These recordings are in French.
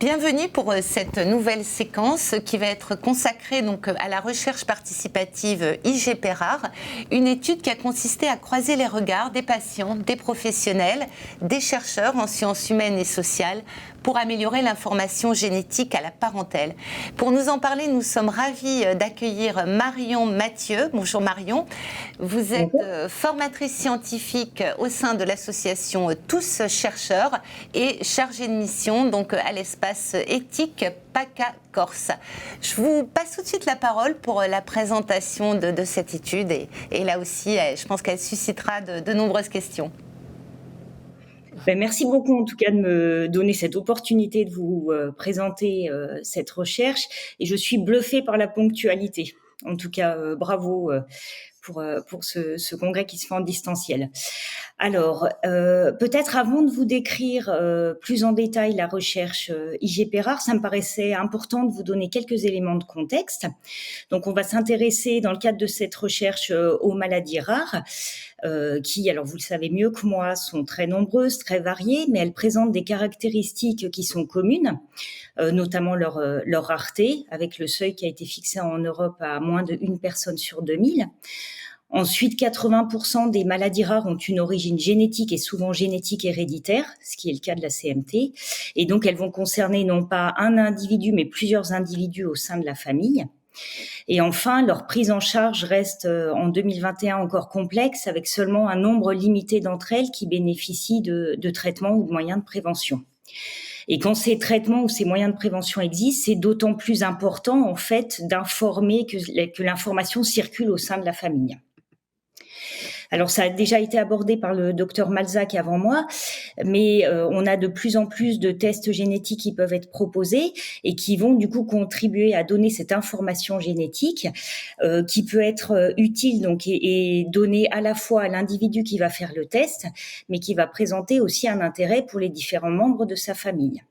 Bienvenue pour cette nouvelle séquence qui va être consacrée donc à la recherche participative IG-PERAR, une étude qui a consisté à croiser les regards des patients, des professionnels, des chercheurs en sciences humaines et sociales pour améliorer l'information génétique à la parentèle. Pour nous en parler, nous sommes ravis d'accueillir Marion Mathieu. Bonjour Marion. Vous êtes formatrice scientifique au sein de l'association Tous Chercheurs et chargée de mission donc à l'espace éthique PACA Corse. Je vous passe tout de suite la parole pour la présentation de cette étude et là aussi, je pense qu'elle suscitera de nombreuses questions. Merci beaucoup en tout cas de me donner cette opportunité de vous présenter cette recherche et je suis bluffée par la ponctualité. En tout cas, bravo pour ce congrès qui se fait en distanciel. Alors, peut-être avant de vous décrire plus en détail la recherche IG-PERAR, ça me paraissait important de vous donner quelques éléments de contexte. Donc, on va s'intéresser dans le cadre de cette recherche aux maladies rares, qui, alors vous le savez mieux que moi, sont très nombreuses, très variées, mais elles présentent des caractéristiques qui sont communes, notamment leur rareté, avec le seuil qui a été fixé en Europe à moins d'1 personne sur 2000. Ensuite, 80% des maladies rares ont une origine génétique et souvent génétique héréditaire, ce qui est le cas de la CMT. Et donc, elles vont concerner non pas un individu, mais plusieurs individus au sein de la famille. Et enfin, leur prise en charge reste en 2021 encore complexe, avec seulement un nombre limité d'entre elles qui bénéficient de traitements ou de moyens de prévention. Et quand ces traitements ou ces moyens de prévention existent, c'est d'autant plus important, en fait, d'informer que l'information circule au sein de la famille. Alors, ça a déjà été abordé par le docteur Malzac avant moi, mais on a de plus en plus de tests génétiques qui peuvent être proposés et qui vont du coup contribuer à donner cette information génétique qui peut être utile donc et donnée à la fois à l'individu qui va faire le test, mais qui va présenter aussi un intérêt pour les différents membres de sa famille.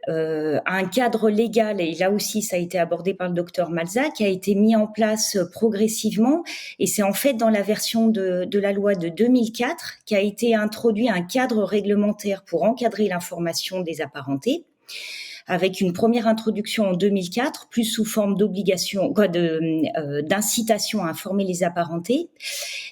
Un cadre légal, et là aussi ça a été abordé par le docteur Malzac, a été mis en place progressivement et c'est en fait dans la version de la loi de 2004 qu'a été introduit un cadre réglementaire pour encadrer l'information des apparentés, avec une première introduction en 2004, plus sous forme d'obligation, d'incitation à informer les apparentés.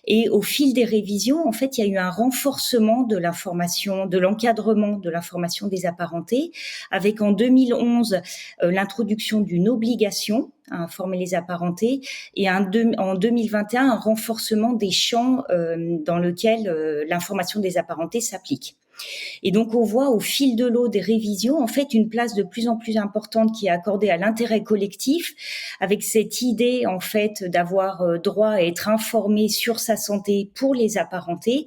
Et au fil des révisions, en fait, il y a eu un renforcement de l'information, de l'encadrement de l'information des apparentés, avec en 2011 l'introduction d'une obligation à informer les apparentés et en 2021 un renforcement des champs dans lesquels l'information des apparentés s'applique. Et donc, on voit au fil de l'eau des révisions, en fait, une place de plus en plus importante qui est accordée à l'intérêt collectif, avec cette idée, en fait, d'avoir droit à être informé sur sa santé pour les apparentés,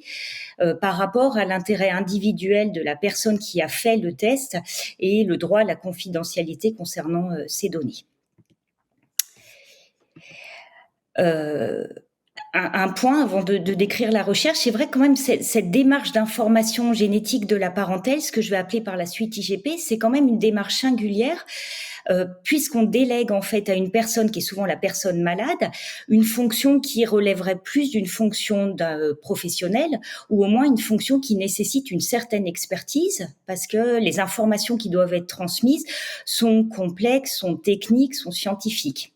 par rapport à l'intérêt individuel de la personne qui a fait le test et le droit à la confidentialité concernant ces données. Un point avant de décrire la recherche, c'est vrai quand même cette démarche d'information génétique de la parentèle, ce que je vais appeler par la suite IGP, c'est quand même une démarche singulière puisqu'on délègue en fait à une personne qui est souvent la personne malade une fonction qui relèverait plus d'une fonction professionnelle ou au moins une fonction qui nécessite une certaine expertise parce que les informations qui doivent être transmises sont complexes, sont techniques, sont scientifiques.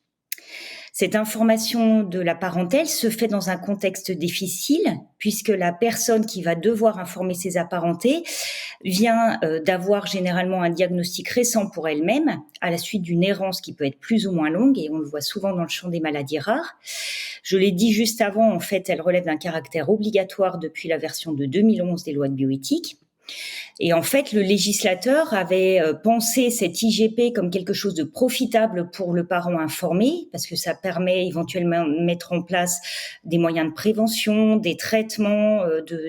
Cette information de la parentèle se fait dans un contexte difficile puisque la personne qui va devoir informer ses apparentés vient d'avoir généralement un diagnostic récent pour elle-même à la suite d'une errance qui peut être plus ou moins longue et on le voit souvent dans le champ des maladies rares. Je l'ai dit juste avant, en fait, elle relève d'un caractère obligatoire depuis la version de 2011 des lois de bioéthique. Et en fait, le législateur avait pensé cette IGP comme quelque chose de profitable pour le parent informé, parce que ça permet éventuellement de mettre en place des moyens de prévention, des traitements,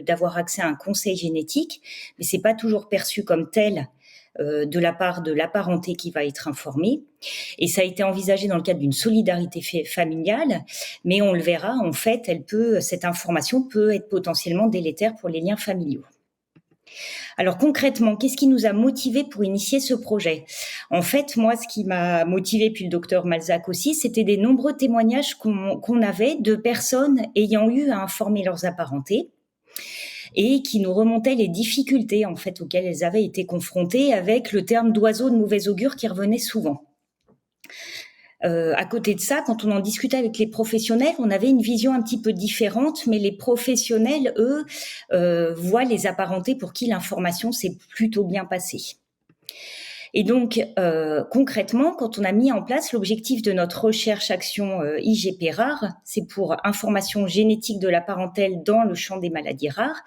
d'avoir accès à un conseil génétique, mais c'est pas toujours perçu comme tel de la part de l'apparenté qui va être informée. Et ça a été envisagé dans le cadre d'une solidarité familiale, mais on le verra, en fait, cette information peut être potentiellement délétère pour les liens familiaux. Alors concrètement, qu'est-ce qui nous a motivés pour initier ce projet ? En fait, moi, ce qui m'a motivé, puis le docteur Malzac aussi, c'était des nombreux témoignages qu'on avait de personnes ayant eu à informer leurs apparentés et qui nous remontaient les difficultés en fait auxquelles elles avaient été confrontées, avec le terme d'oiseau de mauvais augure qui revenait souvent. À côté de ça, quand on en discutait avec les professionnels, on avait une vision un petit peu différente, mais les professionnels, eux, voient les apparentés pour qui l'information s'est plutôt bien passée. Et donc, concrètement, quand on a mis en place l'objectif de notre recherche-action IGP rare, c'est pour information génétique de la parentèle dans le champ des maladies rares.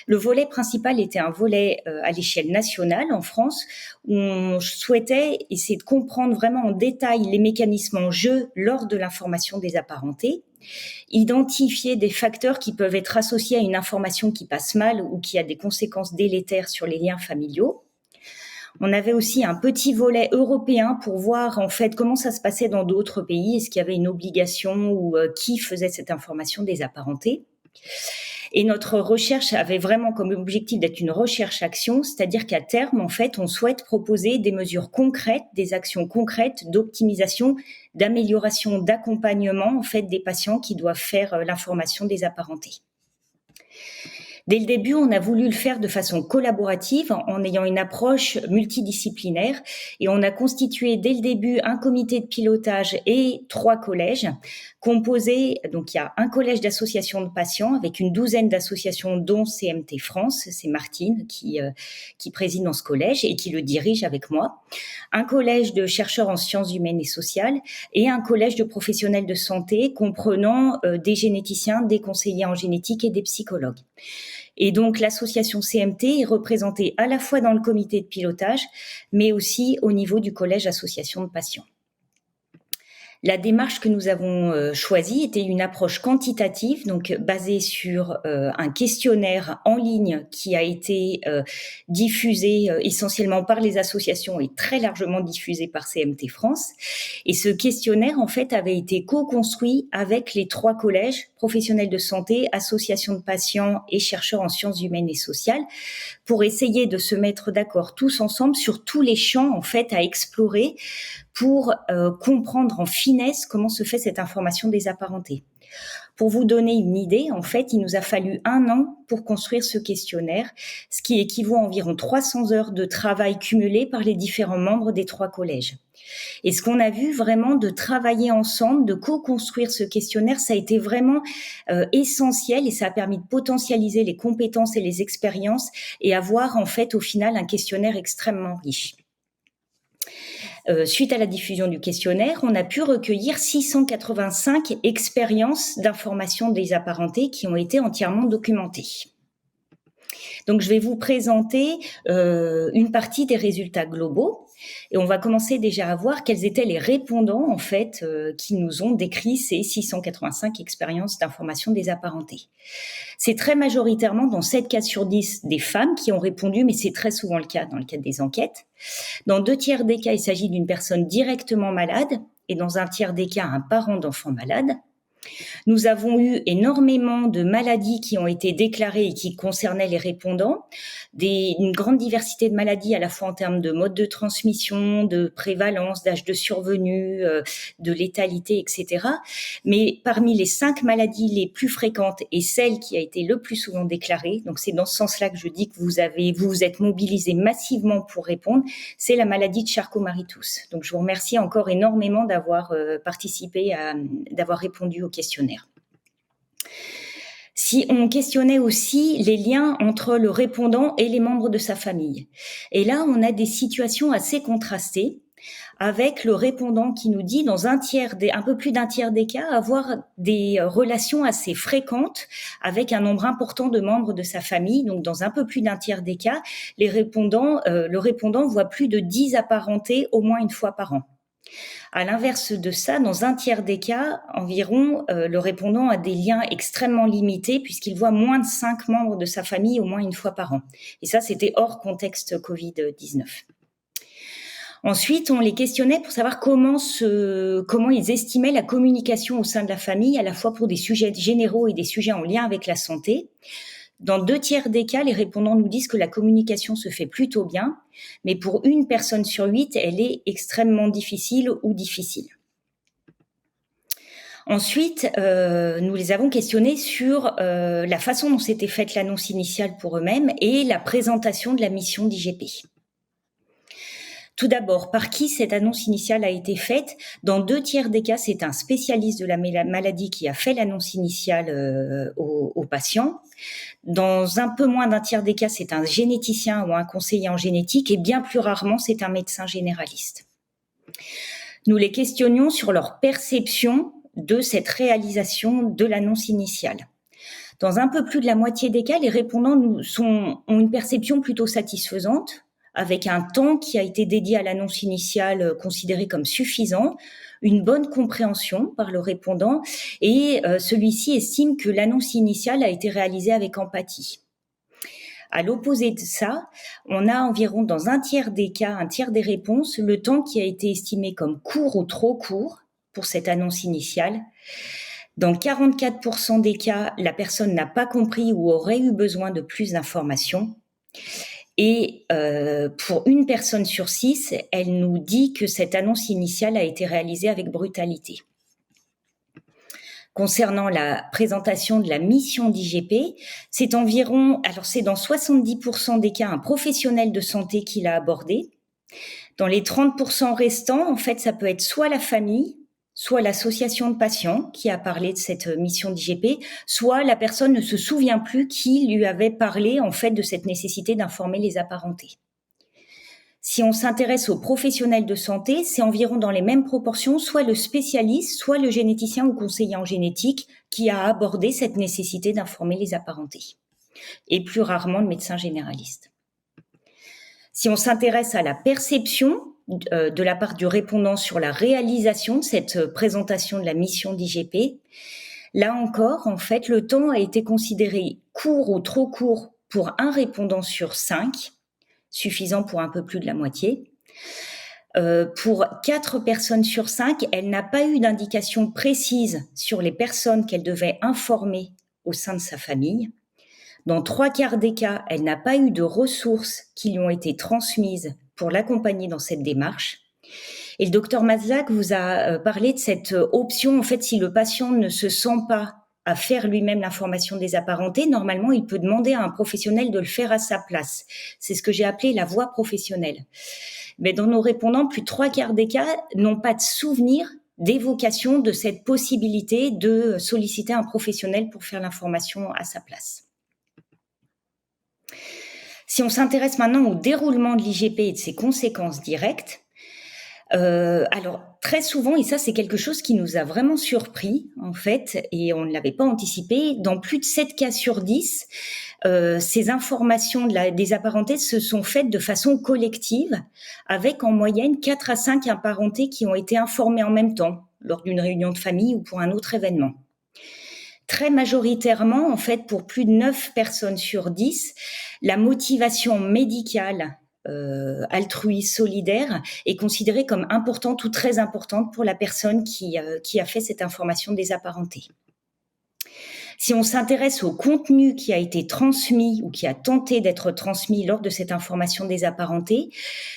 Le volet principal était un volet à l'échelle nationale en France, où on souhaitait essayer de comprendre vraiment en détail les mécanismes en jeu lors de l'information des apparentés, identifier des facteurs qui peuvent être associés à une information qui passe mal ou qui a des conséquences délétères sur les liens familiaux. On avait aussi un petit volet européen pour voir en fait comment ça se passait dans d'autres pays, est-ce qu'il y avait une obligation ou qui faisait cette information des apparentés. Et notre recherche avait vraiment comme objectif d'être une recherche-action, c'est-à-dire qu'à terme, en fait, on souhaite proposer des mesures concrètes, des actions concrètes d'optimisation, d'amélioration, d'accompagnement en fait des patients qui doivent faire l'information des apparentés. Dès le début, on a voulu le faire de façon collaborative en ayant une approche multidisciplinaire et on a constitué dès le début un comité de pilotage et 3 collèges composés. Donc, il y a un collège d'associations de patients avec une douzaine d'associations dont CMT France. C'est Martine qui préside dans ce collège et qui le dirige avec moi. Un collège de chercheurs en sciences humaines et sociales et un collège de professionnels de santé comprenant des généticiens, des conseillers en génétique et des psychologues. Et donc, l'association CMT est représentée à la fois dans le comité de pilotage, mais aussi au niveau du collège association de patients. La démarche que nous avons choisie était une approche quantitative, donc basée sur un questionnaire en ligne qui a été diffusé essentiellement par les associations et très largement diffusé par CMT France. Et ce questionnaire, en fait, avait été co-construit avec les 3 collèges professionnels de santé, associations de patients et chercheurs en sciences humaines et sociales, pour essayer de se mettre d'accord tous ensemble sur tous les champs, en fait, à explorer pour comprendre en finesse comment se fait cette information des apparentés. Pour vous donner une idée, en fait, il nous a fallu 1 an pour construire ce questionnaire, ce qui équivaut à environ 300 heures de travail cumulé par les différents membres des 3 collèges. Et ce qu'on a vu vraiment de travailler ensemble, de co-construire ce questionnaire, ça a été vraiment essentiel et ça a permis de potentialiser les compétences et les expériences et avoir en fait au final un questionnaire extrêmement riche. Suite à la diffusion du questionnaire, on a pu recueillir 685 expériences d'information des apparentés qui ont été entièrement documentées. Donc, je vais vous présenter une partie des résultats globaux et on va commencer déjà à voir quels étaient les répondants en fait qui nous ont décrit ces 685 expériences d'information des apparentés. C'est très majoritairement dans 7 cas sur 10 des femmes qui ont répondu, mais c'est très souvent le cas dans le cadre des enquêtes. Dans 2 tiers des cas, il s'agit d'une personne directement malade et dans 1 tiers des cas, un parent d'enfant malade. Nous avons eu énormément de maladies qui ont été déclarées et qui concernaient les répondants, une grande diversité de maladies à la fois en termes de mode de transmission, de prévalence, d'âge de survenue, de létalité, etc. Mais parmi les 5 maladies les plus fréquentes et celle qui a été le plus souvent déclarée, donc c'est dans ce sens-là que je dis que vous vous êtes mobilisés massivement pour répondre, c'est la maladie de Charcot-Marie-Tooth. Donc je vous remercie encore énormément d'avoir participé, d'avoir répondu au questionnaire. Si on questionnait aussi les liens entre le répondant et les membres de sa famille. Et là, on a des situations assez contrastées avec le répondant qui nous dit dans un peu plus d'un tiers des cas avoir des relations assez fréquentes avec un nombre important de membres de sa famille. Donc, dans un peu plus d'un tiers des cas, le répondant voit plus de 10 apparentés au moins une fois par an. À l'inverse de ça, dans un tiers des cas, environ, le répondant a des liens extrêmement limités puisqu'il voit moins de 5 membres de sa famille au moins une fois par an. Et ça, c'était hors contexte Covid-19. Ensuite, on les questionnait pour savoir comment ils estimaient la communication au sein de la famille, à la fois pour des sujets généraux et des sujets en lien avec la santé. Dans 2 tiers des cas, les répondants nous disent que la communication se fait plutôt bien, mais pour 1 personne sur 8, elle est extrêmement difficile ou difficile. Ensuite, nous les avons questionnés sur la façon dont s'était faite l'annonce initiale pour eux-mêmes et la présentation de la mission d'IGP. Tout d'abord, par qui cette annonce initiale a été faite? Dans 2/3 des cas, c'est un spécialiste de la maladie qui a fait l'annonce initiale au patient. Dans un peu moins d'1/3 des cas, c'est un généticien ou un conseiller en génétique, et bien plus rarement, c'est un médecin généraliste. Nous les questionnions sur leur perception de cette réalisation de l'annonce initiale. Dans un peu plus de la moitié des cas, les répondants ont une perception plutôt satisfaisante, avec un temps qui a été dédié à l'annonce initiale considéré comme suffisant, une bonne compréhension par le répondant, et celui-ci estime que l'annonce initiale a été réalisée avec empathie. À l'opposé de ça, on a environ dans 1/3 des cas, 1/3 des réponses, le temps qui a été estimé comme court ou trop court pour cette annonce initiale. Dans 44% des cas, la personne n'a pas compris ou aurait eu besoin de plus d'informations. Et pour 1 personne sur 6, elle nous dit que cette annonce initiale a été réalisée avec brutalité. Concernant la présentation de la mission d'IGP, c'est dans 70% des cas un professionnel de santé qui l'a abordé. Dans les 30% restants, en fait, ça peut être soit la famille, soit l'association de patients qui a parlé de cette mission d'IGP, soit la personne ne se souvient plus qui lui avait parlé en fait de cette nécessité d'informer les apparentés. Si on s'intéresse aux professionnels de santé, c'est environ dans les mêmes proportions, soit le spécialiste, soit le généticien ou conseiller en génétique qui a abordé cette nécessité d'informer les apparentés, et plus rarement le médecin généraliste. Si on s'intéresse à la perception de la part du répondant sur la réalisation de cette présentation de la mission d'IGP, là encore, en fait, le temps a été considéré court ou trop court pour un répondant sur 5, suffisant pour un peu plus de la moitié. Pour 4 personnes sur 5, elle n'a pas eu d'indication précise sur les personnes qu'elle devait informer au sein de sa famille. Dans 3/4 des cas, elle n'a pas eu de ressources qui lui ont été transmises pour l'accompagner dans cette démarche. Et le docteur Maslach vous a parlé de cette option, en fait, si le patient ne se sent pas à faire lui-même l'information des apparentés, normalement, il peut demander à un professionnel de le faire à sa place. C'est ce que j'ai appelé la voie professionnelle. Mais dans nos répondants, plus de 3/4 des cas n'ont pas de souvenir d'évocation de cette possibilité de solliciter un professionnel pour faire l'information à sa place. Si on s'intéresse maintenant au déroulement de l'IGP et de ses conséquences directes, alors très souvent, et ça c'est quelque chose qui nous a vraiment surpris en fait, et on ne l'avait pas anticipé, dans plus de 7 cas sur 10, ces informations des apparentés se sont faites de façon collective, avec en moyenne 4 à 5 apparentés qui ont été informés en même temps, lors d'une réunion de famille ou pour un autre événement. Très majoritairement, en fait, pour plus de 9 personnes sur 10, la motivation médicale, altruiste, solidaire, est considérée comme importante ou très importante pour la personne qui a fait cette information des apparentés. Si on s'intéresse au contenu qui a été transmis ou qui a tenté d'être transmis lors de cette information des apparentés,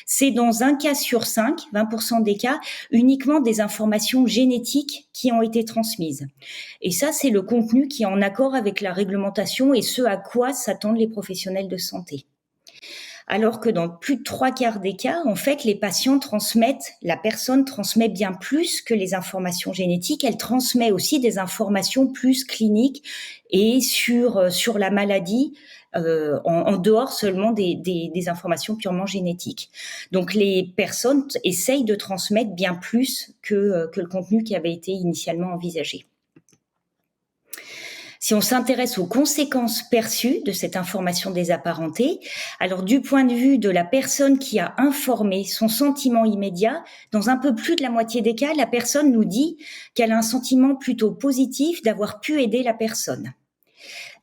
c'est dans 1 cas sur 5, 20% des cas, uniquement des informations génétiques qui ont été transmises. Et ça, c'est le contenu qui est en accord avec la réglementation et ce à quoi s'attendent les professionnels de santé. Alors que dans plus de 3/4 des cas, en fait, la personne transmet bien plus que les informations génétiques, elle transmet aussi des informations plus cliniques et sur la maladie, en dehors seulement des informations purement génétiques. Donc les personnes essayent de transmettre bien plus que le contenu qui avait été initialement envisagé. Si on s'intéresse aux conséquences perçues de cette information des apparentés, alors du point de vue de la personne qui a informé, son sentiment immédiat, dans un peu plus de la moitié des cas, la personne nous dit qu'elle a un sentiment plutôt positif d'avoir pu aider la personne.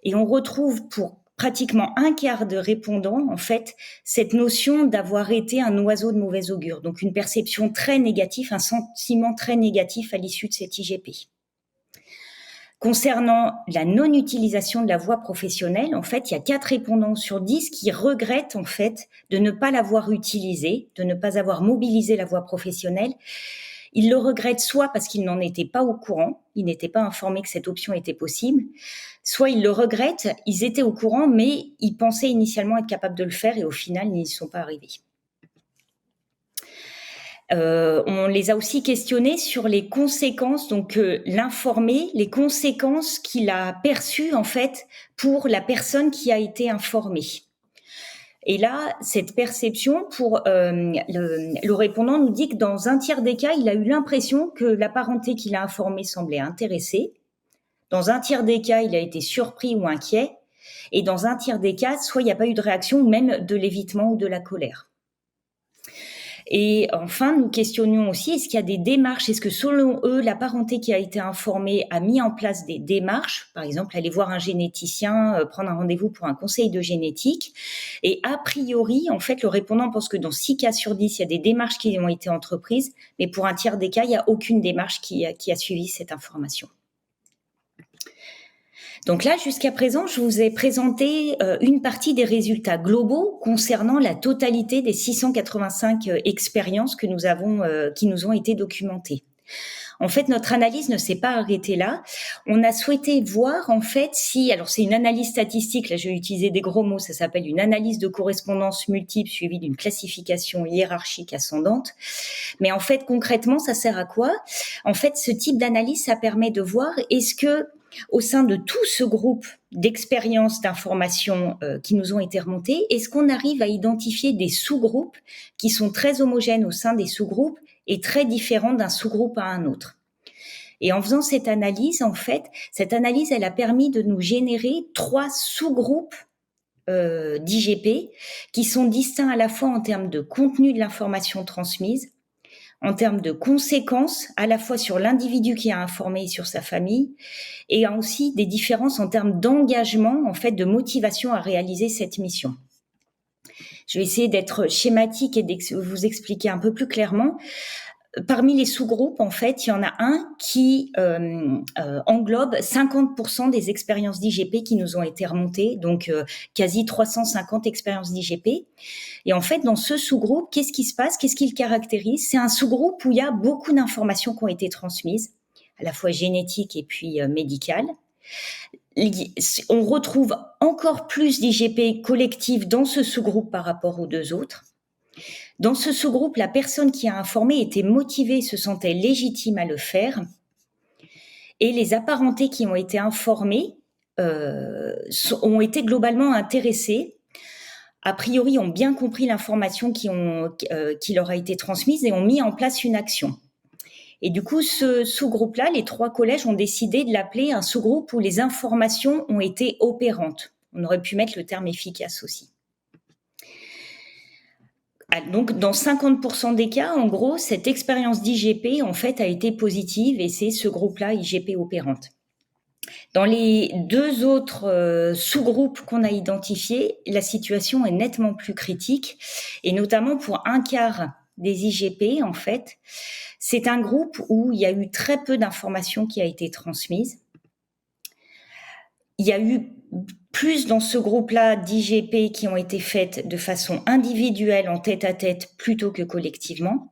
Et on retrouve pour pratiquement 1/4 de répondants, en fait, cette notion d'avoir été un oiseau de mauvais augure. Donc une perception très négative, un sentiment très négatif à l'issue de cette IGP. Concernant la non-utilisation de la voie professionnelle, en fait, il y a 4 répondants sur 10 qui regrettent, en fait, de ne pas l'avoir utilisée, de ne pas avoir mobilisé la voie professionnelle. Il le regrette soit parce qu'il n'en était pas au courant, il n'était pas informé que cette option était possible, soit ils le regrettent, ils étaient au courant, mais ils pensaient initialement être capables de le faire et au final, ils n'y sont pas arrivés. On les a aussi questionnés sur les conséquences, donc l'informé, les conséquences qu'il a perçues en fait pour la personne qui a été informée. Et là, cette perception, le répondant nous dit que dans un tiers des cas, il a eu l'impression que la parenté qu'il a informée semblait intéressée. Dans un tiers des cas, il a été surpris ou inquiet. Et dans un tiers des cas, soit il n'y a pas eu de réaction, ou même de l'évitement ou de la colère. Et enfin, nous questionnions aussi, est-ce qu'il y a des démarches? Est-ce que selon eux, la parenté qui a été informée a mis en place des démarches? Par exemple, aller voir un généticien, prendre un rendez-vous pour un conseil de génétique. Et a priori, en fait, le répondant pense que dans 6 cas sur 10, il y a des démarches qui ont été entreprises, mais pour un tiers des cas, il n'y a aucune démarche qui a suivi cette information. Donc là, jusqu'à présent, je vous ai présenté une partie des résultats globaux concernant la totalité des 685 expériences que nous avons, qui nous ont été documentées. En fait, notre analyse ne s'est pas arrêtée là. On a souhaité voir, en fait, alors c'est une analyse statistique, là je vais utiliser des gros mots, ça s'appelle une analyse de correspondance multiple suivie d'une classification hiérarchique ascendante. Mais en fait, concrètement, ça sert à quoi? En fait, ce type d'analyse, ça permet de voir est-ce que au sein de tout ce groupe d'expériences, d'informations qui nous ont été remontées, est-ce qu'on arrive à identifier des sous-groupes qui sont très homogènes au sein des sous-groupes et très différents d'un sous-groupe à un autre? Et en faisant cette analyse, en fait, cette analyse, elle a permis de nous générer 3 sous-groupes d'IGP qui sont distincts à la fois en termes de contenu de l'information transmise, en termes de conséquences, à la fois sur l'individu qui a informé et sur sa famille, et aussi des différences en termes d'engagement, en fait, de motivation à réaliser cette mission. Je vais essayer d'être schématique et de vous expliquer un peu plus clairement. Parmi les sous-groupes, en fait, il y en a un qui englobe 50% des expériences d'IGP qui nous ont été remontées, donc quasi 350 expériences d'IGP. Et en fait, dans ce sous-groupe, qu'est-ce qui se passe? Qu'est-ce qui le caractérise? C'est un sous-groupe où il y a beaucoup d'informations qui ont été transmises, à la fois génétiques et puis médicales. On retrouve encore plus d'IGP collectifs dans ce sous-groupe par rapport aux 2 autres. Dans ce sous-groupe, la personne qui a informé était motivée, se sentait légitime à le faire. Et les apparentés qui ont été informés ont été globalement intéressés. A priori, ont bien compris l'information qui leur a été transmise et ont mis en place une action. Et du coup, ce sous-groupe-là, les 3 collèges ont décidé de l'appeler un sous-groupe où les informations ont été opérantes. On aurait pu mettre le terme efficace aussi. Donc, dans 50% des cas, en gros, cette expérience d'IGP, en fait, a été positive et c'est ce groupe-là, IGP opérante. Dans les 2 autres sous-groupes qu'on a identifiés, la situation est nettement plus critique et notamment pour un quart des IGP, en fait, c'est un groupe où il y a eu très peu d'informations qui a été transmise. Il y a eu plus dans ce groupe-là d'IGP qui ont été faites de façon individuelle, en tête-à-tête, plutôt que collectivement.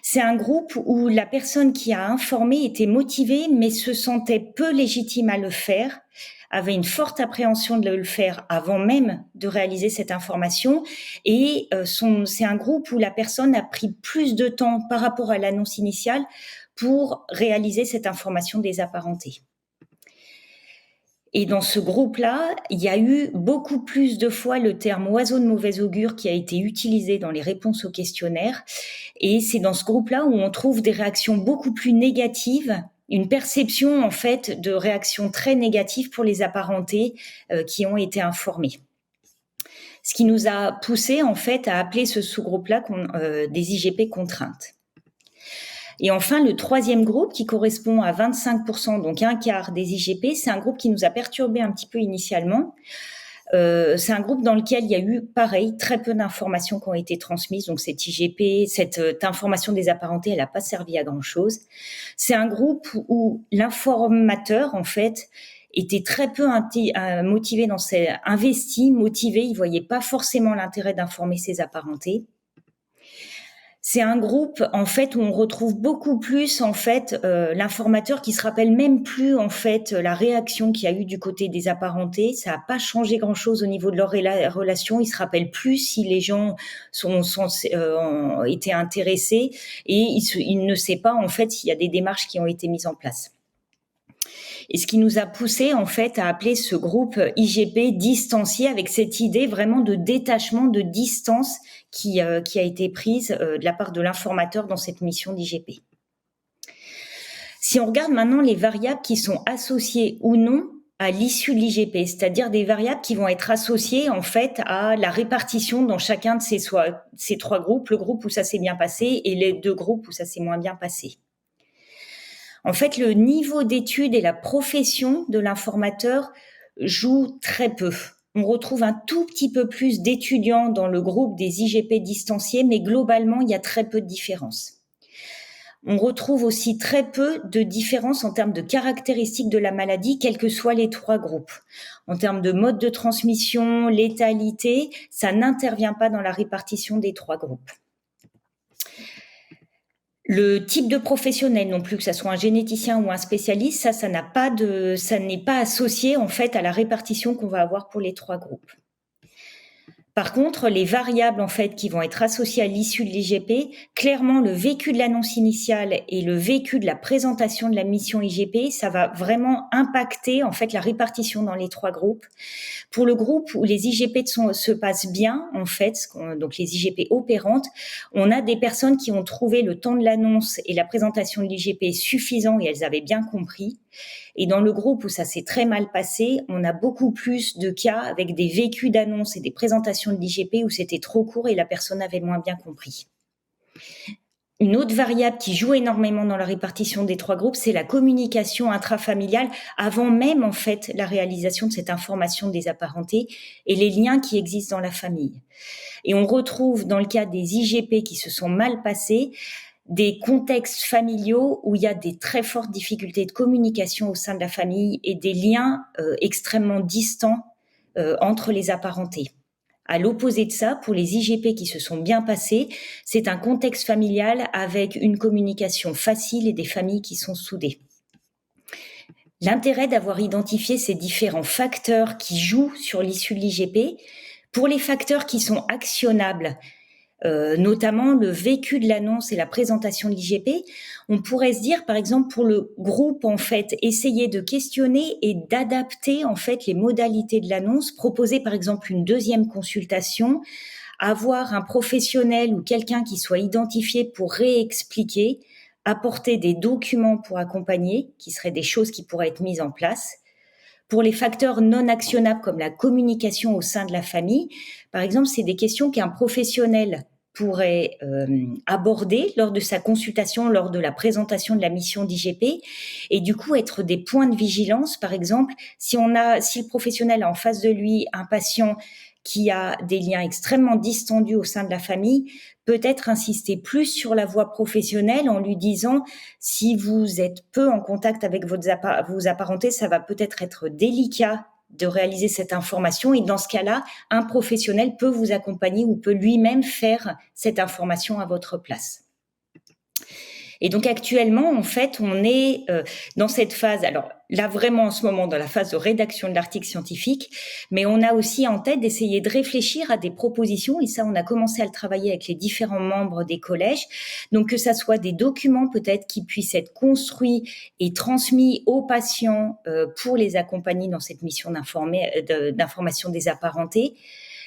C'est un groupe où la personne qui a informé était motivée, mais se sentait peu légitime à le faire, avait une forte appréhension de le faire avant même de réaliser cette information. Et c'est un groupe où la personne a pris plus de temps par rapport à l'annonce initiale pour réaliser cette information des apparentés. Et dans ce groupe-là, il y a eu beaucoup plus de fois le terme oiseau de mauvais augure qui a été utilisé dans les réponses aux questionnaires. Et c'est dans ce groupe-là où on trouve des réactions beaucoup plus négatives, une perception en fait de réactions très négatives pour les apparentés qui ont été informés. Ce qui nous a poussé en fait à appeler ce sous-groupe-là des IGP contraintes. Et enfin, le 3e groupe qui correspond à 25%, donc un quart des IGP, c'est un groupe qui nous a perturbé un petit peu initialement. C'est un groupe dans lequel il y a eu, pareil, très peu d'informations qui ont été transmises. Donc cette IGP, cette information des apparentés, elle n'a pas servi à grand-chose. C'est un groupe où l'informateur, en fait, était très peu motivé investi, motivé. Il voyait pas forcément l'intérêt d'informer ses apparentés. C'est un groupe en fait où on retrouve beaucoup plus en fait l'informateur qui se rappelle même plus en fait la réaction qu'il y a eu du côté des apparentés. Ça n'a pas changé grand-chose au niveau de leur relation. Il se rappelle plus si les gens ont été intéressés et il ne sait pas en fait s'il y a des démarches qui ont été mises en place. Et ce qui nous a poussé en fait à appeler ce groupe IGP distancié, avec cette idée vraiment de détachement, de distance qui a été prise de la part de l'informateur dans cette mission d'IGP. Si on regarde maintenant les variables qui sont associées ou non à l'issue de l'IGP, c'est-à-dire des variables qui vont être associées en fait à la répartition dans chacun de ces trois groupes, le groupe où ça s'est bien passé et les deux groupes où ça s'est moins bien passé. En fait, le niveau d'études et la profession de l'informateur jouent très peu. On retrouve un tout petit peu plus d'étudiants dans le groupe des IGP distanciés, mais globalement, il y a très peu de différences. On retrouve aussi très peu de différences en termes de caractéristiques de la maladie, quels que soient les trois groupes. En termes de mode de transmission, létalité, ça n'intervient pas dans la répartition des trois groupes. Le type de professionnel non plus, que ça soit un généticien ou un spécialiste, ça n'est pas associé en fait à la répartition qu'on va avoir pour les trois groupes. Par contre, les variables en fait qui vont être associées à l'issue de l'IGP, clairement le vécu de l'annonce initiale et le vécu de la présentation de la mission IGP, ça va vraiment impacter en fait la répartition dans les trois groupes. Pour le groupe où les IGP se passent bien, en fait, donc les IGP opérantes, on a des personnes qui ont trouvé le temps de l'annonce et la présentation de l'IGP suffisant et elles avaient bien compris. Et dans le groupe où ça s'est très mal passé, on a beaucoup plus de cas avec des vécus d'annonce et des présentations de l'IGP où c'était trop court et la personne avait moins bien compris. Une autre variable qui joue énormément dans la répartition des trois groupes, c'est la communication intrafamiliale avant même, en fait, la réalisation de cette information des apparentés et les liens qui existent dans la famille. Et on retrouve, dans le cas des IGP qui se sont mal passés, des contextes familiaux où il y a des très fortes difficultés de communication au sein de la famille et des liens extrêmement distants entre les apparentés. À l'opposé de ça, pour les IGP qui se sont bien passés, c'est un contexte familial avec une communication facile et des familles qui sont soudées. L'intérêt d'avoir identifié ces différents facteurs qui jouent sur l'issue de l'IGP, pour les facteurs qui sont actionnables, notamment le vécu de l'annonce et la présentation de l'IGP, on pourrait se dire, par exemple, pour le groupe, en fait, essayer de questionner et d'adapter, en fait, les modalités de l'annonce, proposer, par exemple, une deuxième consultation, avoir un professionnel ou quelqu'un qui soit identifié pour réexpliquer, apporter des documents pour accompagner, qui seraient des choses qui pourraient être mises en place. Pour les facteurs non actionnables comme la communication au sein de la famille, par exemple, c'est des questions qu'un professionnel pourrait aborder lors de sa consultation, lors de la présentation de la mission d'IGP, et du coup être des points de vigilance. Par exemple, si le professionnel a en face de lui un patient qui a des liens extrêmement distendus au sein de la famille, peut-être insister plus sur la voie professionnelle en lui disant si vous êtes peu en contact avec vos apparentés, ça va peut-être être délicat de réaliser cette information et dans ce cas-là, un professionnel peut vous accompagner ou peut lui-même faire cette information à votre place. Et donc actuellement, en fait, on est dans cette phase, alors là vraiment en ce moment dans la phase de rédaction de l'article scientifique, mais on a aussi en tête d'essayer de réfléchir à des propositions, et ça on a commencé à le travailler avec les différents membres des collèges, donc que ça soit des documents peut-être qui puissent être construits et transmis aux patients pour les accompagner dans cette mission d'information des apparentés,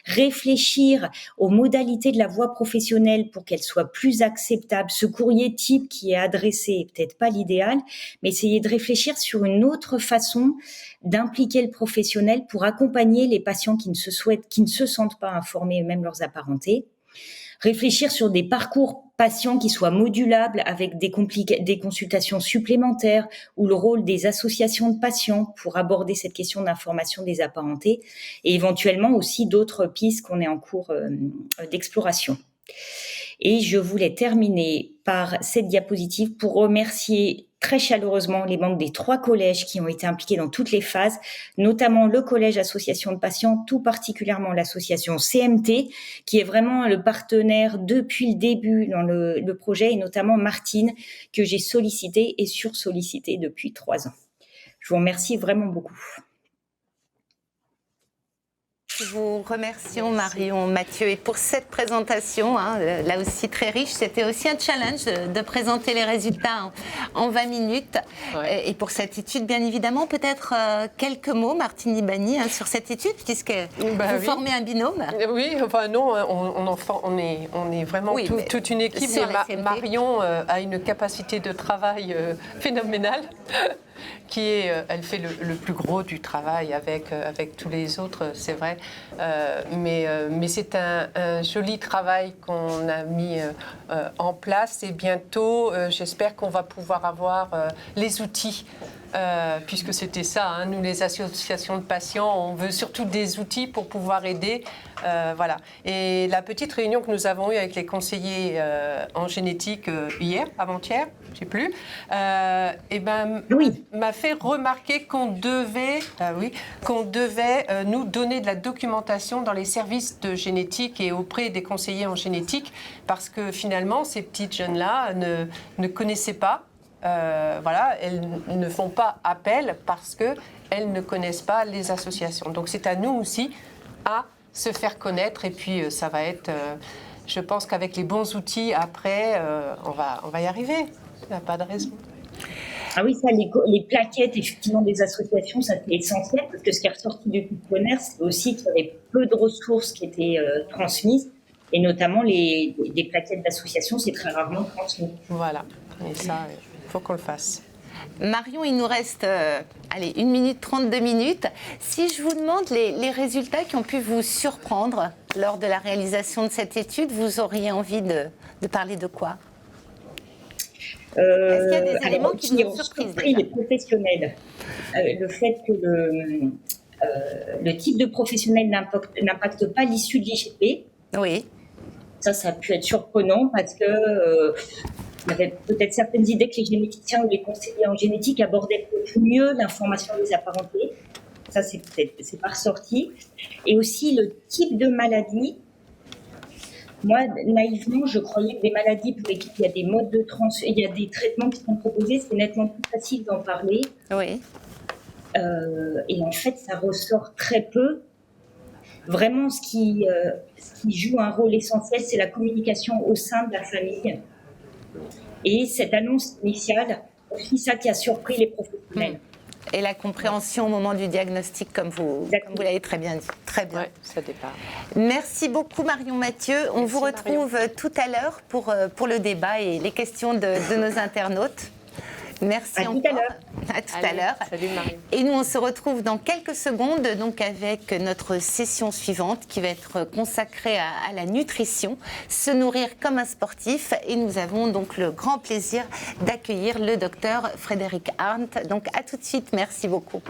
réfléchir aux modalités de la voie professionnelle pour qu'elle soit plus acceptable. Ce courrier type qui est adressé est peut-être pas l'idéal, mais essayer de réfléchir sur une autre façon d'impliquer le professionnel pour accompagner les patients qui ne se sentent pas informés, même leurs apparentés. Réfléchir sur des parcours patients qui soient modulables avec des consultations supplémentaires ou le rôle des associations de patients pour aborder cette question d'information des apparentés et éventuellement aussi d'autres pistes qu'on est en cours d'exploration. Et je voulais terminer par cette diapositive pour remercier très chaleureusement les membres des 3 collèges qui ont été impliqués dans toutes les phases, notamment le collège association de patients, tout particulièrement l'association CMT, qui est vraiment le partenaire depuis le début dans le projet, et notamment Martine, que j'ai sollicité et sursollicité depuis 3 ans. Je vous remercie vraiment beaucoup. Nous vous remercions Marion Mathieu et pour cette présentation, là aussi très riche. C'était aussi un challenge de présenter les résultats en 20 minutes. Ouais. Et pour cette étude, bien évidemment, peut-être quelques mots, Martine Libani, sur cette étude, puisque vous formez un binôme. Oui, enfin non, on est vraiment toute une équipe. Et Marion a une capacité de travail phénoménale. Elle fait le plus gros du travail avec tous les autres, c'est vrai. Mais c'est un joli travail qu'on a mis en place et bientôt, j'espère qu'on va pouvoir avoir les outils. Puisque c'était ça, nous les associations de patients, on veut surtout des outils pour pouvoir aider. Voilà. Et la petite réunion que nous avons eue avec les conseillers en génétique hier, avant-hier, je ne sais plus, m'a fait remarquer qu'on devait nous donner de la documentation dans les services de génétique et auprès des conseillers en génétique, parce que finalement, ces petites jeunes-là ne connaissaient pas. Elles ne font pas appel parce qu'elles ne connaissent pas les associations. Donc c'est à nous aussi à se faire connaître et puis ça va être, je pense qu'avec les bons outils après, on va y arriver. Il n'y a pas de raison. Ah oui, ça, les plaquettes effectivement des associations, ça c'est essentiel parce que ce qui est ressorti du questionnaire, c'est aussi qu'il y avait peu de ressources qui étaient transmises et notamment des plaquettes d'associations, c'est très rarement transmis. Voilà, et ça... Il faut qu'on le fasse. Marion, il nous reste 1 minute 32 minutes. Si je vous demande les résultats qui ont pu vous surprendre lors de la réalisation de cette étude, vous auriez envie de parler de quoi ? Est-ce qu'il y a des éléments qui vous ont surpris les professionnels. Le fait que le type de professionnel n'impacte pas l'issue de l'IGP. Oui. Ça a pu être surprenant parce que... il y avait peut-être certaines idées que les généticiens ou les conseillers en génétique abordaient peut-être mieux l'information des apparentés. Ça, c'est pas ressorti. Et aussi le type de maladie. Moi, naïvement, je croyais que des maladies pour lesquelles il y a des modes de il y a des traitements qui sont proposés, c'est nettement plus facile d'en parler. Oui. Et en fait, ça ressort très peu. Vraiment, ce qui joue un rôle essentiel, c'est la communication au sein de la famille. Et cette annonce initiale, c'est ça qui a surpris les professionnels. Et la compréhension au moment du diagnostic, comme vous l'avez très bien dit. Très bien. Ouais, ça départ. Merci beaucoup Marion Mathieu. On vous retrouve tout à l'heure pour le débat et les questions de nos internautes. Merci encore. À tout à l'heure. Salut Marie. Et nous, on se retrouve dans quelques secondes donc avec notre session suivante qui va être consacrée à la nutrition, se nourrir comme un sportif. Et nous avons donc le grand plaisir d'accueillir le docteur Frédéric Arndt. Donc à tout de suite. Merci beaucoup.